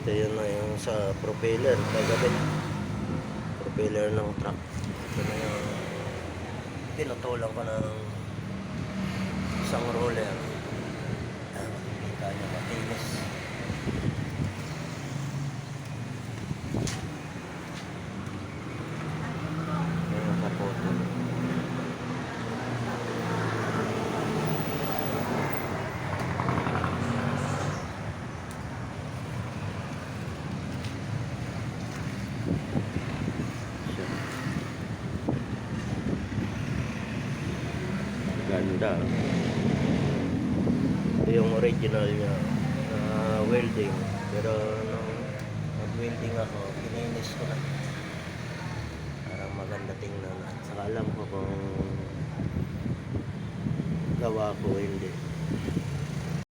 Ito yun na yung sa propeller kagabi. Propeller ng truck. Ito na yung pinutulan ko ng isang roller. Kita nyo matinis. Yung kapotol. Ganda. Ito yung original niya welding, pero nung nag-welding ako, pininis ko na parang maganda tingnan at saka alam ko kung gawa ko hindi.